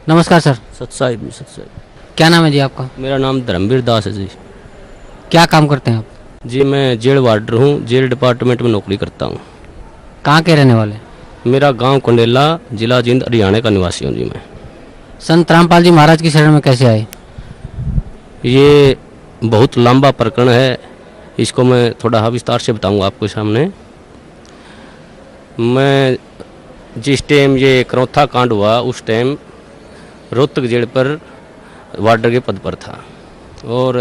नमस्कार सर। सत्साहिब जी, सत्साहिब। क्या नाम है जी आपका? मेरा नाम धर्मवीर दास है जी। क्या काम करते हैं आप? जी मैं जेल वार्डर हूँ, जेल डिपार्टमेंट में नौकरी करता हूँ। कहाँ के रहने वाले? मेरा गांव कंडेला, जिला जींद, हरियाणा का निवासी हूँ जी मैं। संत रामपाल जी महाराज की शरण में कैसे आए? ये बहुत लंबा प्रकरण है, इसको मैं थोड़ा विस्तार से बताऊँगा आपके सामने। मैं जिस टाइम ये करौथा कांड हुआ उस टाइम रोहतक जेल पर वार्डर के पद पर था और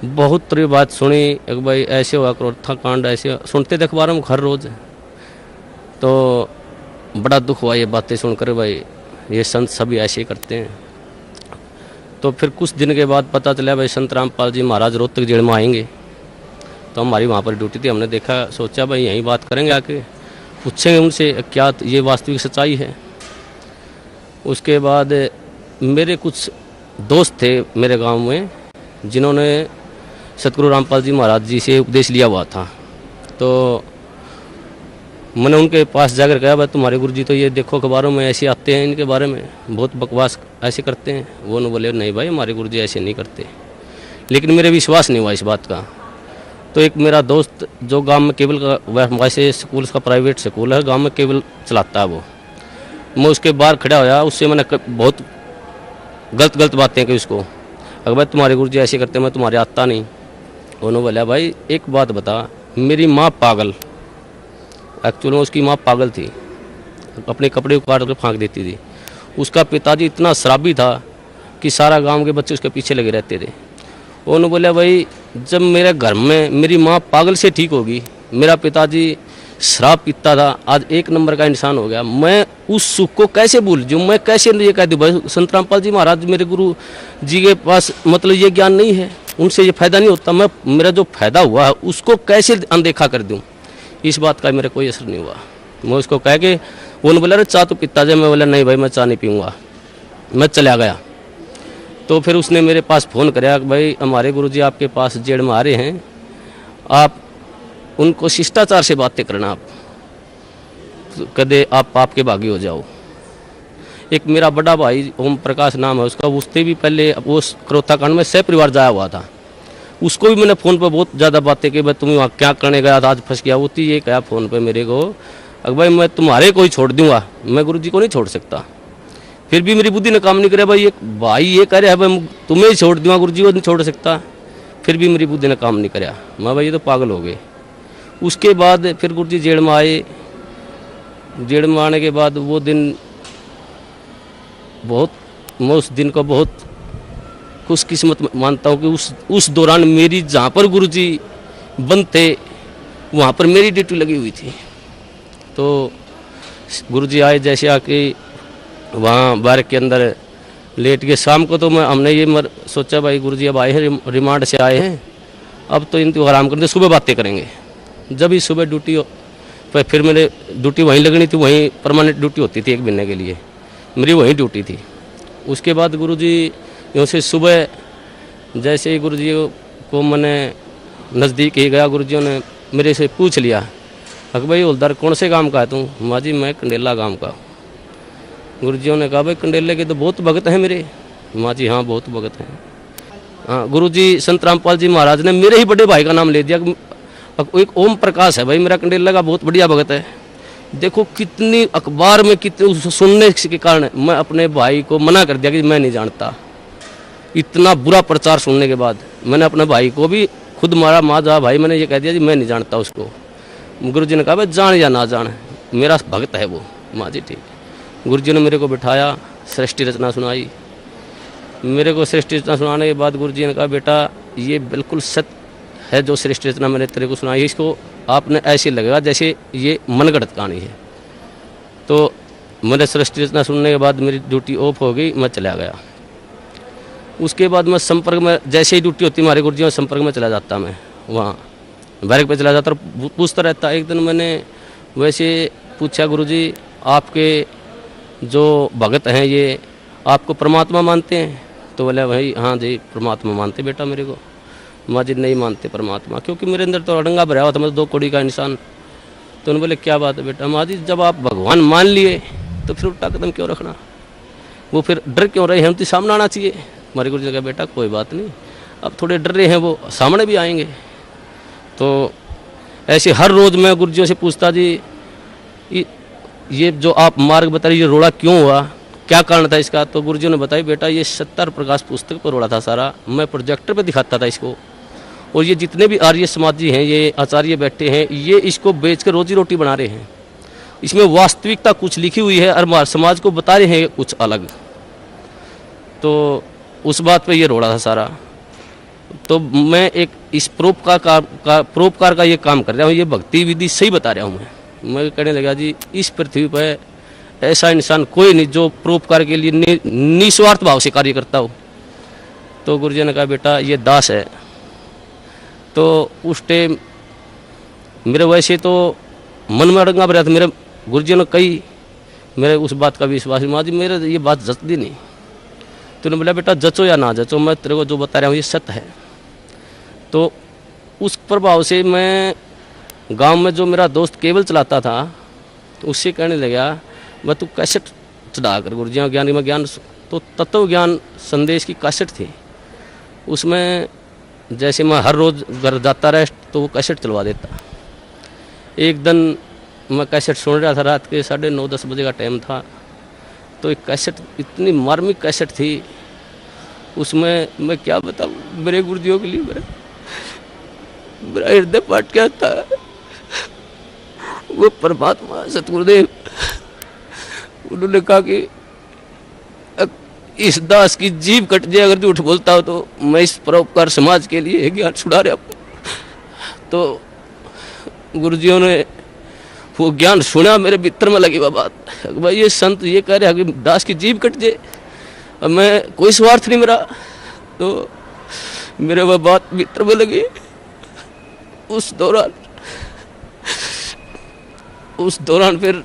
बहुत तरह बात सुनी एक भाई ऐसे हुआ करौथा कांड, ऐसे सुनते थे अखबारों में हर रोज़। तो बड़ा दुख हुआ ये बातें सुनकर, भाई ये संत सभी ऐसे ही करते हैं। तो फिर कुछ दिन के बाद पता चला भाई संत रामपाल जी महाराज रोहतक जेल में आएंगे। तो हमारी वहाँ पर ड्यूटी थी, हमने देखा, सोचा भाई यहीं बात करेंगे, आके पूछेंगे उनसे क्या ये वास्तविक सच्चाई है। उसके बाद मेरे कुछ दोस्त थे मेरे गांव में जिन्होंने सतगुरु रामपाल जी महाराज जी से उपदेश लिया हुआ था। तो मैंने उनके पास जाकर कहा भाई तुम्हारे गुरु जी तो ये देखो अखबारों में ऐसे आते हैं, इनके बारे में बहुत बकवास ऐसे करते हैं। वो न बोले नहीं भाई हमारे गुरु जी ऐसे नहीं करते। लेकिन मेरे विश्वास नहीं हुआ इस बात का। तो एक मेरा दोस्त जो गांव में केबल का वैसे स्कूल का प्राइवेट स्कूल है, गांव में केबल चलाता है वो, मैं उसके बाहर खड़ा होया, उससे मैंने बहुत गलत बातें की उसको। अगर भाई तुम्हारे गुरु जी ऐसे करते, मैं तुम्हारे आता नहीं। उन्होंने बोला भाई एक बात बता, मेरी माँ पागल, एक्चुअल में उसकी माँ पागल थी, अपने कपड़े उतार कर फेंक देती थी। उसका पिताजी इतना शराबी था कि सारा गांव के बच्चे उसके पीछे लगे रहते थे। उन्होंने बोला भाई जब मेरे घर में मेरी माँ पागल से ठीक होगी, मेरा पिताजी शराब पीता था, आज एक नंबर का इंसान हो गया, मैं उस सुख को कैसे भूल जाऊँ? मैं कैसे ये कह दूँ भाई संत रामपाल जी महाराज मेरे गुरु जी के पास मतलब ये ज्ञान नहीं है, उनसे ये फायदा नहीं होता, मैं मेरा जो फायदा हुआ है उसको कैसे अनदेखा कर दूँ? इस बात का मेरा कोई असर नहीं हुआ। मैं उसको कह के उन्होंने बोला अरे चाह तो पीता जाए, मैं बोला नहीं भाई मैं चाह नहीं पीऊँगा, मैं चला गया। तो फिर उसने मेरे पास फ़ोन कराया कि भाई हमारे गुरुजी आपके पास जेल में आ रहे हैं, आप उनको शिष्टाचार से बातें करना, आप कदे आप पाप के भागी हो जाओ। एक मेरा बड़ा भाई ओम प्रकाश नाम है उसका, उससे भी पहले वो करौथा कांड में सह परिवार जाया हुआ था, उसको भी मैंने फ़ोन पर बहुत ज़्यादा बातें की, भाई तुम वहाँ क्या करने गया था, आज फंस गया। होती ये कहा फ़ोन पे मेरे को अगर भाई मैं तुम्हारे को ही छोड़ दूंगा, मैं गुरुजी को नहीं छोड़ सकता। फिर भी मेरी बुद्धि ने काम नहीं करे, भाई एक भाई ये कह रहा है भाई तुम्हें ही छोड़ दूंगा, गुरुजी को नहीं छोड़ सकता। फिर भी मेरी बुद्धि ने काम नहीं कराया, मैं भाई ये तो पागल हो गए। उसके बाद फिर गुरुजी जेल में आए। जेल में आने के बाद वो दिन बहुत, मैं उस दिन को बहुत खुशकिस्मत मानता हूँ कि उस दौरान मेरी जहाँ पर गुरुजी बंद थे वहाँ पर मेरी ड्यूटी लगी हुई थी। तो गुरुजी आए, जैसे आके वहाँ बार के अंदर लेट के शाम को, तो हमने ये सोचा भाई गुरुजी अब आए हैं, रिमांड से आए हैं, अब तो इनको आराम करते, सुबह बातें करेंगे। जब ही सुबह ड्यूटी फिर मेरे ड्यूटी वहीं लगनी थी, वहीं परमानेंट ड्यूटी होती थी एक महीने के लिए, मेरी वहीं ड्यूटी थी। उसके बाद गुरुजी यूँ से सुबह जैसे ही गुरुजी को मैंने नज़दीक ही गया, गुरुजियों ने मेरे से पूछ लिया अक भाई हवलदार कौन से गांव का है तू? माँ जी मैं कंडेला गांव का। गुरुजियों ने कहा भाई कंडेले के तो बहुत भगत हैं मेरे। माँ जी हाँ बहुत भगत हैं। हाँ गुरुजी संत रामपाल जी महाराज ने मेरे ही बड़े भाई का नाम ले दिया, एक ओम प्रकाश है भाई मेरा कंडेला का बहुत बढ़िया भगत है। देखो कितनी अखबार में कितनी सुनने के कारण मैं अपने भाई को मना कर दिया कि मैं नहीं जानता। इतना बुरा प्रचार सुनने के बाद मैंने अपने भाई को भी खुद मारा, माँ जा भाई मैंने ये कह दिया जी मैं नहीं जानता उसको। गुरुजी ने कहा भाई जान या ना जान मेरा भक्त है वो। माँ जी ठीक। गुरुजी ने मेरे को बिठाया, सृष्टि रचना सुनाई। मेरे को सृष्टि रचना सुनाने के बाद गुरुजी ने कहा बेटा ये बिल्कुल सत्य है जो सृष्टि रचना मैंने तेरे को सुनाई, इसको आपने ऐसे लगेगा जैसे ये मनगढ़ंत कहानी है। तो मैंने सृष्टि रचना सुनने के बाद मेरी ड्यूटी ऑफ हो गई, मैं चला गया। उसके बाद मैं संपर्क में, जैसे ही ड्यूटी होती हमारे गुरुजी में संपर्क में चला जाता, मैं वहाँ बैरक पे चला जाता और पूछता रहता। एक दिन मैंने वैसे पूछा गुरुजी आपके जो भगत हैं ये आपको परमात्मा मानते हैं? तो बोला भाई हाँ जी परमात्मा मानते बेटा मेरे को। माँ जी नहीं मानते परमात्मा, क्योंकि मेरे अंदर तो अड़ंगा भरा हुआ था, मैं 2 कौड़ी का इंसान। तो उन्होंने बोले क्या बात है बेटा? माँ जी जब आप भगवान मान लिए तो फिर उल्टा कदम क्यों रखना? वो फिर डर क्यों रहे हैं, हम तो सामने आना चाहिए। हमारे गुरु जी ने कहा बेटा कोई बात नहीं, अब थोड़े डर रहे हैं वो सामने भी आएंगे। तो ऐसे हर रोज़ मैं गुरुजियों से पूछता जी ये जो आप मार्ग बता रहे ये रोड़ा क्यों हुआ, क्या कारण था इसका। तो गुरुजियों ने बताया बेटा ये सत्तर प्रकाश पुस्तक पर रोड़ा था सारा, मैं प्रोजेक्टर पे दिखाता था इसको, और ये जितने भी आर्य समाजी हैं, ये आचार्य बैठे हैं, ये इसको बेच कर रोजी रोटी बना रहे हैं। इसमें वास्तविकता कुछ लिखी हुई है और हमारे समाज को बता रहे हैं कुछ अलग। तो उस बात पे ये रोड़ा था सारा। तो मैं एक इस परोपकार का ये काम कर रहा हूँ, ये भक्ति विधि सही बता रहा हूँ। मैं कहने लगा जी इस पृथ्वी पर ऐसा इंसान कोई नहीं जो परोपकार के लिए निस्वार्थ भाव से कार्य करता हो। तो गुरुजी ने कहा बेटा ये दास है। तो उस टाइम मेरे वैसे तो मन में अड़ंगा भरा था, मेरे गुरुजी ने कही, मेरे उस बात का विश्वास माँ जी मेरे ये बात जचती नहीं। तूने बोला बेटा जचो या ना जचो, मैं तेरे को जो बता रहा हूँ ये सत्य है। तो उस प्रभाव से मैं गांव में जो मेरा दोस्त केबल चलाता था उससे कहने लगा वह तू कैसेट चढ़ा कर गुरुजियों ज्ञान में ज्ञान, तो तत्व ज्ञान संदेश की कैसेट थी। उसमें जैसे मैं हर रोज़ घर जाता रहा तो वो कैसेट चलवा देता। एक दिन मैं कैसेट सुन रहा था, रात के 9:30-10 बजे का टाइम था। तो एक कैसेट इतनी मार्मिक कैसेट थी, उसमें मैं क्या बताऊँ, मेरे गुरुजियों के लिए मेरा हृदय पाट क्या था। वो परमात्मा सतगुरुदेव उन्होंने कहा कि इस दास की जीभ कट जाए अगर झूठ बोलता हो तो मैं इस परोपकार समाज के लिए ज्ञान छुड़ा रहा हूँ। तो गुरुजियों ने वो ज्ञान सुना, मेरे भीतर में लगी वह बात, भाई ये संत ये कह रहे हैं कि दास की जीभ कट जाए, अब मैं कोई स्वार्थ नहीं मेरा। तो मेरे वह बात भीतर में लगी। उस दौरान फिर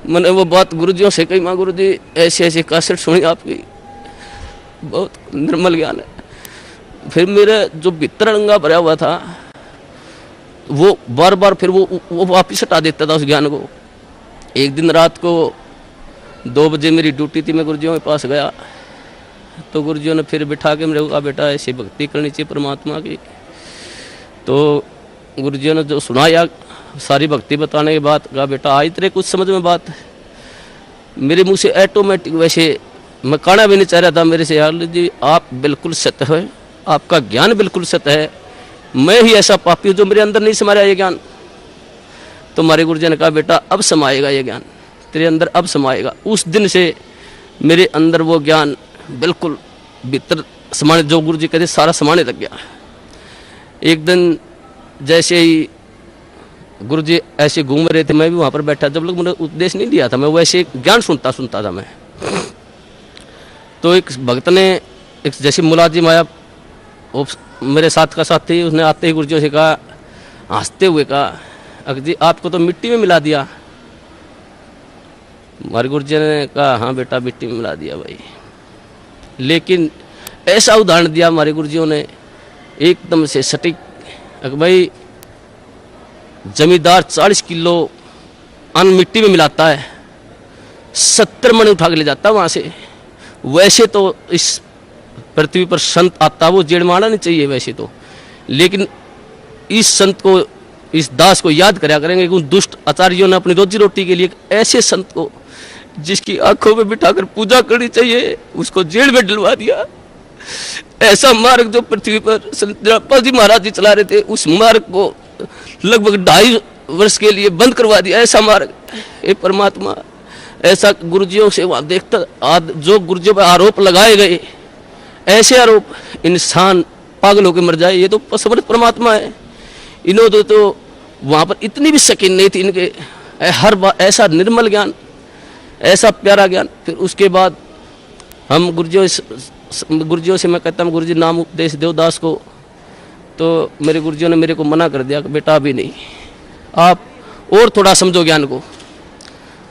मैंने वो बात गुरुजियों से कही, माँ गुरुजी ऐसे ऐसे कैसेट सुनी आपकी, बहुत निर्मल ज्ञान है। फिर मेरा जो भीतर अड़ंगा भरा हुआ था वो बार बार फिर वो वापिस हटा देता था उस ज्ञान को। एक दिन रात को 2 बजे मेरी ड्यूटी थी, मैं गुरुजियों के पास गया तो गुरुजियों ने फिर बिठा के मेरे को कहा बेटा ऐसी भक्ति करनी चाहिए परमात्मा की। तो गुरुजियों ने जो सुनाया सारी भक्ति बताने के बाद कहा बेटा आई तेरे कुछ समझ में बात। मेरे मुंह से ऑटोमेटिक, वैसे मैं कहना भी नहीं चाह रहा था मेरे से, यार जी आप बिल्कुल सत्य है, आपका ज्ञान बिल्कुल सत्य है, मैं ही ऐसा पापी हूँ जो मेरे अंदर नहीं समाया ये ज्ञान। तो हमारे गुरुजी ने कहा बेटा अब समाएगा ये ज्ञान तेरे अंदर, अब समाएगा। उस दिन से मेरे अंदर वो ज्ञान बिल्कुल भीतर समाने, जो गुरुजी कहते सारा समाने लग गया। एक दिन जैसे ही गुरुजी ऐसे घूम रहे थे, मैं भी वहाँ पर बैठा, जब लोग मैंने उपदेश नहीं दिया था, मैं वैसे ज्ञान सुनता था मैं। तो एक भक्त ने एक जैसे मुलाजिम आया, वो मेरे साथ का साथी, उसने आते ही गुरुजियों से कहा, हंसते हुए कहा अगर जी आपको तो मिट्टी में मिला दिया। हमारे गुरुजी ने कहा हाँ बेटा मिट्टी में मिला दिया भाई। लेकिन ऐसा उदाहरण दिया हमारे गुरुजियों ने एकदम से सटीक, भाई जमींदार 40 किलो अन्न मिट्टी में मिलाता है, 70 मण उठा के ले जाता है वहाँ से। वैसे तो इस पृथ्वी पर संत आता वो जेड़ मारना नहीं चाहिए वैसे तो, लेकिन इस संत को, इस दास को याद कराया करेंगे कि उन दुष्ट आचार्यों ने अपनी रोजी रोटी के लिए ऐसे संत को जिसकी आंखों में बिठाकर पूजा करनी चाहिए उसको जेल में डलवा दिया। ऐसा मार्ग जो पृथ्वी पर संत जलापा जी महाराज जी चला रहे थे, उस मार्ग को लगभग 2.5 वर्ष के लिए बंद करवा दिया। ऐसा मार्ग, ये परमात्मा ऐसा गुरुजियों से वहाँ देखता, जो गुरुजियों पर आरोप लगाए गए, ऐसे आरोप इंसान पागल होकर मर जाए, ये तो समर्थ परमात्मा है। इन्होंने तो वहाँ पर इतनी भी शकीन नहीं थी इनके, हर बार ऐसा निर्मल ज्ञान, ऐसा प्यारा ज्ञान। फिर उसके बाद हम गुरुजियों से मैं कहता हूँ गुरुजी नाम उपदेश दो दास को। तो मेरे गुरुजियों ने मेरे को मना कर दिया कि बेटा अभी नहीं, आप और थोड़ा समझो ज्ञान को,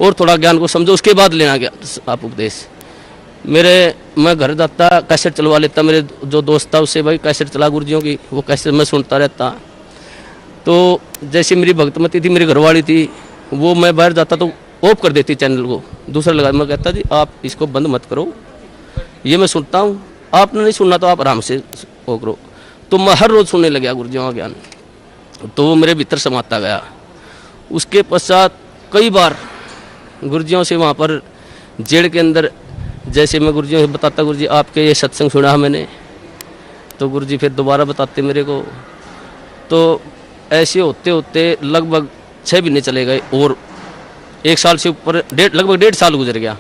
और थोड़ा ज्ञान को समझो, उसके बाद लेना ज्ञान आप उपदेश। मैं घर जाता कैसेट चलवा लेता, मेरे जो दोस्त था उससे भाई कैसेट चला गुरुजियों की, वो कैसेट मैं सुनता रहता। तो जैसे मेरी भक्तमती थी, मेरी घरवाली थी, वो मैं बाहर जाता तो ऑफ कर देती चैनल को, दूसरा लगा। मैं कहता जी आप इसको बंद मत करो, ये मैं सुनता हूँ, आपने नहीं सुनना तो आप आराम से वो करो। तो मैं हर रोज़ सुनने लगा गुरुजियों का ज्ञान, तो वो मेरे भीतर समाता गया। उसके पश्चात कई बार गुरुजियों से वहाँ पर जेल के अंदर, जैसे मैं गुरुजियों से बताता गुरुजी आपके ये सत्संग सुना मैंने, तो गुरुजी फिर दोबारा बताते मेरे को। तो ऐसे होते होते लगभग 6 महीने चले गए और 1 साल से ऊपर लगभग 1.5 साल गुजर गया।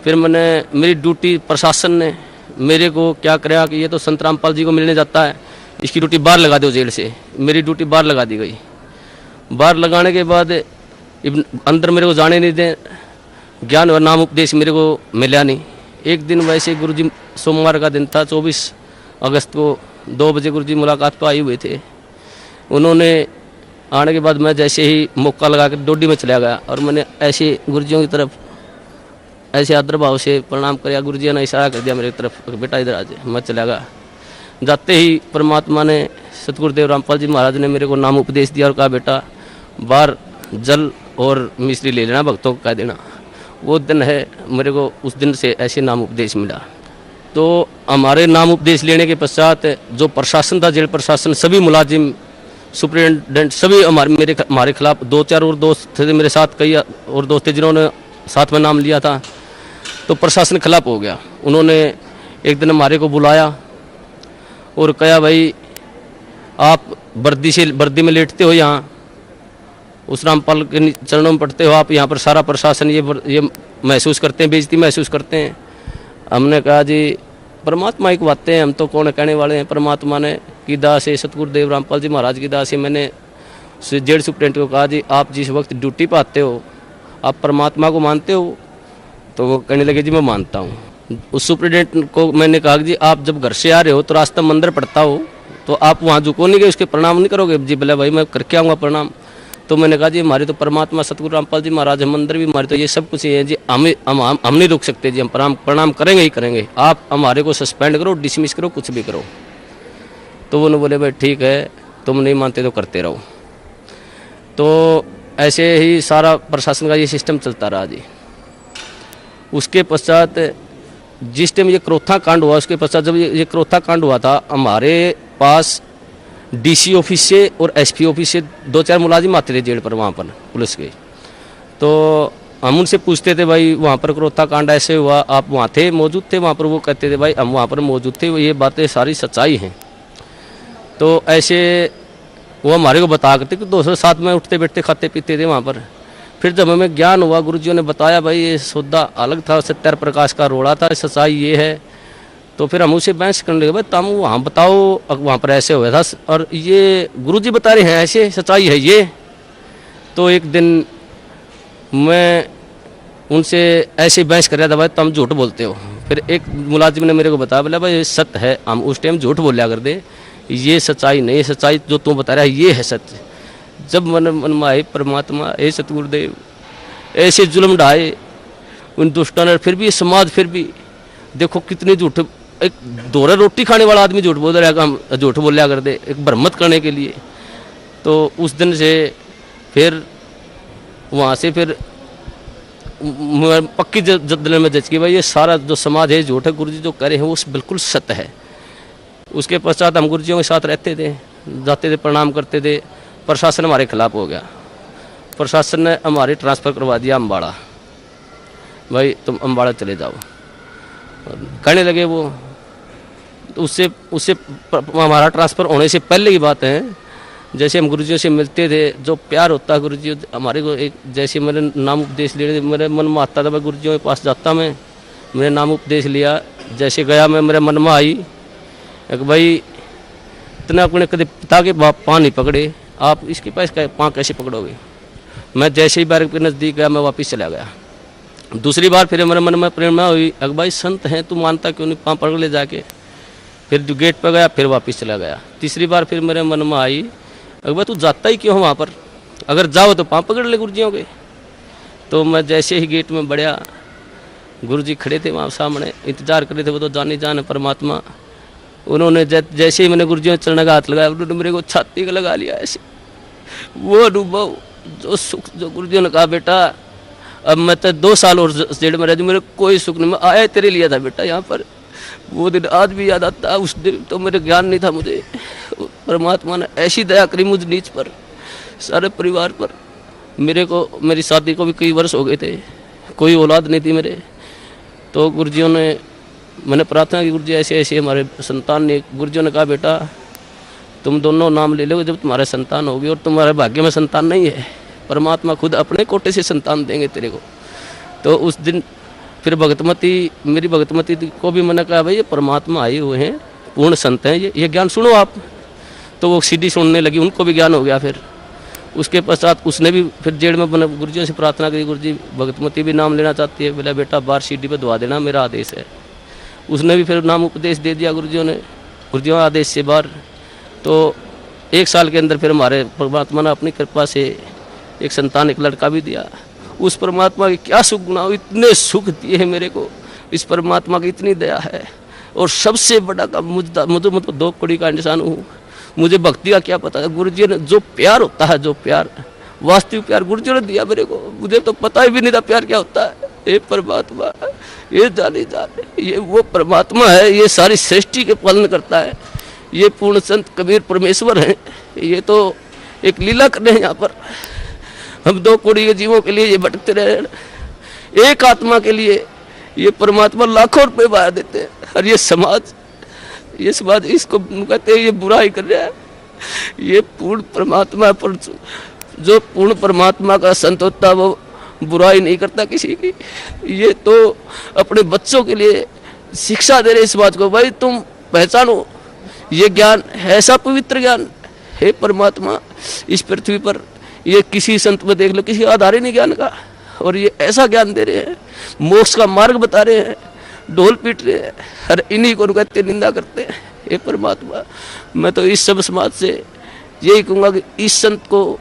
फिर मैंने मेरी ड्यूटी प्रशासन ने मेरे को क्या कराया कि ये तो संत रामपाल जी को मिलने जाता है, इसकी ड्यूटी बाहर लगा दो जेल से। मेरी ड्यूटी बाहर लगा दी गई। बाहर लगाने के बाद अंदर मेरे को जाने नहीं दें, ज्ञान और नाम उपदेश मेरे को मिला नहीं। एक दिन वैसे गुरुजी सोमवार का दिन था, 24 अगस्त को 2 बजे गुरुजी मुलाकात को आए हुए थे। उन्होंने आने के बाद मैं जैसे ही मौका लगा कर डोडी में चला गया और मैंने ऐसे गुरुजियों की तरफ ऐसे आदर भाव से प्रणाम किया। गुरुजी ने इशारा कर दिया मेरी तरफ, बेटा इधर आ जाए। मैं चला गया। जाते ही परमात्मा ने, सतगुरुदेव रामपाल जी महाराज ने मेरे को नाम उपदेश दिया और कहा बेटा बाहर जल और मिश्री ले लेना, भक्तों को कह देना। वो दिन है, मेरे को उस दिन से ऐसे नाम उपदेश मिला। तो हमारे नाम उपदेश लेने के पश्चात जो प्रशासन था, जेल प्रशासन, सभी मुलाजिम, सुप्रिटेंडेंट, सभी हमारे खिलाफ 2-4 और दोस्त थे मेरे साथ, कई और दोस्त थे जिन्होंने साथ में नाम लिया था। तो प्रशासन खिलाफ हो गया। उन्होंने एक दिन हमारे को बुलाया और कहा भाई आप वर्दी में लेटते हो, यहाँ उस रामपाल के चरणों में पड़ते हो, आप यहाँ पर सारा प्रशासन ये महसूस करते हैं, बेइज्जती महसूस करते हैं। हमने कहा जी परमात्मा की बातें हैं, हम तो कौन कहने वाले हैं। परमात्मा ने की दास है, सतगुरुदेव रामपाल जी महाराज की दास है। मैंने जेल सुप्रिटेंडेंट को कहा जी आप जिस वक्त ड्यूटी पर आते हो आप परमात्मा को मानते हो? तो वो कहने लगे जी मैं मानता हूँ। उस सुप्रिटेंडेंट को मैंने कहा जी आप जब घर से आ रहे हो तो रास्ता मंदिर पड़ता हो तो आप वहाँ झुको नहीं गए, उसके प्रणाम नहीं करोगे? जी बोले भाई मैं करके आऊँगा प्रणाम। तो मैंने कहा जी हमारे तो परमात्मा सतगुरु रामपाल जी महाराज, मंदिर भी हमारे, तो ये सब कुछ ही है जी, हम नहीं रुक सकते जी, हम प्रणाम करेंगे ही करेंगे। आप हमारे को सस्पेंड करो, डिसमिस करो, कुछ भी करो। तो वो बोले भाई ठीक है, तुम नहीं मानते तो करते रहो। तो ऐसे ही सारा प्रशासन का ये सिस्टम चलता रहा जी। उसके पश्चात जिस टाइम ये क्रोथा कांड हुआ, उसके पश्चात जब ये क्रोथा कांड हुआ था, हमारे पास डीसी ऑफिस से और एसपी ऑफिस से 2-4 मुलाजिम आते थे जेल पर, वहाँ पर पुलिस के। तो हम उनसे पूछते थे भाई वहाँ पर क्रोथा कांड ऐसे हुआ, आप वहाँ थे, मौजूद थे वहाँ पर? वो कहते थे भाई हम वहाँ पर मौजूद थे, ये बातें सारी सच्चाई हैं। तो ऐसे वो हमारे को बता करते कि दोस्तों साथ में उठते बैठते खाते पीते थे वहाँ पर। फिर जब हमें ज्ञान हुआ, गुरुजियों ने बताया भाई ये सौदा अलग था, सत्यार प्रकाश का रोड़ा था, सच्चाई ये है। तो फिर हम उसे बहस करने लगे, भाई तुम वहाँ बताओ वहाँ पर ऐसे हुआ था और ये गुरुजी बता रहे हैं ऐसे, सच्चाई है ये। तो एक दिन मैं उनसे ऐसे बहस कर रहा था, भाई तुम झूठ बोलते हो। फिर एक मुलाजिम ने मेरे को बताया, बोला भाई ये सत्य है, हम उस टाइम झूठ बोलिया कर दे, ये सच्चाई नहीं, सच्चाई जो तुम बता रहा है ये है सत्य। जब मन में आए परमात्मा, ए सतगुरुदेव ऐसे जुल्म ढाए उन दुष्टों ने, फिर भी समाज, फिर भी देखो कितने झूठ, एक दोहरा रोटी खाने वाला आदमी झूठ बोल रहा है, झूठ बोलिया कर दे एक भ्रमत करने के लिए। तो उस दिन से फिर वहाँ से फिर पक्की दिल में जच गई भाई ये सारा जो समाज है झूठ है, गुरुजी जो कह रहे हैं वो बिल्कुल सत्य है। उसके पश्चात हम गुरुजियों के साथ रहते थे, जाते थे, प्रणाम करते थे। प्रशासन हमारे खिलाफ हो गया, प्रशासन ने हमारी ट्रांसफ़र करवा दिया अम्बाड़ा, भाई तुम अम्बाड़ा चले जाओ कहने लगे वो। उससे हमारा ट्रांसफ़र होने से पहले की बात है, जैसे हम गुरुजियों से मिलते थे, जो प्यार होता है गुरुजी हमारे को, एक जैसे मेरे नाम उपदेश ले, मेरे मन में आता था मैं गुरुजियों के पास जाता, मैंने नाम उपदेश लिया, जैसे गया मैं, मेरे मन में आई कि भाई इतना अपने कभी पिता के पाँव नहीं पकड़े, आप इसके पास पाँव कैसे पकड़ोगे? मैं जैसे ही बार के नज़दीक गया मैं वापस चला गया। दूसरी बार फिर मेरे मन में प्रेरणा हुई, अगर भाई संत हैं तू मानता क्यों नहीं, पाँव पकड़ ले जाके। फिर जो गेट पर गया फिर वापस चला गया। तीसरी बार फिर मेरे मन में आई, अगर भाई तू जाता ही क्यों वहाँ पर, अगर जाओ तो पाँव पकड़ ले गुरुजियों के। तो मैं जैसे ही गेट में बढ़िया, गुरुजी खड़े थे वहाँ सामने, इंतजार कर रहे थे, वो तो जाने जाने परमात्मा। उन्होंने जैसे ही मैंने गुरुजियों के चरण का हाथ लगाया, उन्होंने मेरे को छाती का लगा लिया ऐसे। वो अनुभव, जो सुख, जो गुरुजियों ने कहा बेटा अब मैं तो 2 साल और जेल में रह दूँ, मेरे कोई सुख नहीं। मैं आया तेरे लिए था बेटा यहाँ पर, वो दिन आज भी याद आता है। उस दिन तो मेरे ज्ञान नहीं था मुझे, परमात्मा ने ऐसी दया करी मुझ नीच पर, सारे परिवार पर। मेरे को, मेरी शादी को भी कई वर्ष हो गए थे, कोई औलाद नहीं थी मेरे। तो गुरुजियों ने, मैंने प्रार्थना की, गुरुजी ऐसे ऐसे हमारे संतान ने, गुरुजियों ने कहा बेटा तुम दोनों नाम ले लो जब तुम्हारे संतान होगी, और तुम्हारे भाग्य में संतान नहीं है, परमात्मा खुद अपने कोटे से संतान देंगे तेरे को। तो उस दिन फिर भगतमती, मेरी भगतमती को भी मैंने कहा भाई ये परमात्मा आए हुए हैं, पूर्ण संत हैं, ये ज्ञान सुनो आप। तो वो सीधी सुनने लगी, उनको भी ज्ञान हो गया। फिर उसके पश्चात उसने भी फिर जेल में बने गुरुजियों से प्रार्थना करी, गुरुजी भगतमती भी नाम लेना चाहती है, बोला बेटा बाहर सीढ़ी पे दुआ देना, मेरा आदेश है। उसने भी फिर नाम उपदेश दे दिया गुरुजियों ने, गुरुजियों आदेश से बाहर। तो 1 साल के अंदर फिर हमारे परमात्मा ने अपनी कृपा से एक संतान, एक लड़का भी दिया। उस परमात्मा की क्या सुख गुना, इतने सुख दिए हैं मेरे को, इस परमात्मा की इतनी दया है। और सबसे बड़ा काम मुझे 2 कौड़ी का इंसान हूँ, मुझे भक्ति का क्या पता है। गुरुजी ने जो प्यार होता है, जो प्यार, वास्तविक प्यार गुरुजी ने दिया मेरे को, मुझे तो पता ही भी नहीं था प्यार क्या होता है। ये परमात्मा, ये जाने, ये वो परमात्मा है, ये सारी सृष्टि के पालन करता है। ये पूर्ण संत कबीर परमेश्वर हैं, ये तो एक लीला कर रहे हैं यहाँ पर। हम 2 कौड़ी के जीवों के लिए ये भटकते रहे, एक आत्मा के लिए ये परमात्मा लाखों रुपए बहा देते हैं। और ये समाज इसको कहते हैं ये बुराई कर रहा है। ये पूर्ण परमात्मा पर, जो पूर्ण परमात्मा का संत होता है वो बुराई नहीं करता किसी की। ये तो अपने बच्चों के लिए शिक्षा दे रहे इस बात को, भाई तुम पहचानो ये ज्ञान ऐसा पवित्र ज्ञान है परमात्मा इस पृथ्वी पर, ये किसी संत में देख लो, किसी आधार ही नहीं ज्ञान का। और ये ऐसा ज्ञान दे रहे हैं, मोक्ष का मार्ग बता रहे हैं, ढोल पीट रहे हैं, और इन्हीं को कहते निंदा करते हैं। ये परमात्मा, मैं तो इस सब समाज से यही कहूँगा कि इस संत को,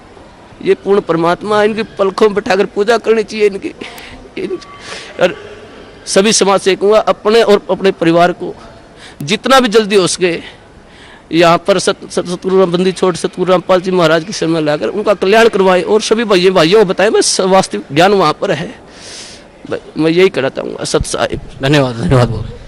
ये पूर्ण परमात्मा, इनकी पलकों में बैठाकर पूजा करनी चाहिए इनकी। और सभी समाज से कहूँगा अपने और अपने परिवार को जितना भी जल्दी हो सके यहाँ पर सतगुरु रामबंदी छोड़ सतगुरु रामपाल जी महाराज की शरण में लाकर उनका कल्याण करवाएं, और सभी भाइयों को बताएं बस वास्तविक ज्ञान वहाँ पर है। मैं यही कहना चाहूँगा। सत साहिब। धन्यवाद, धन्यवाद।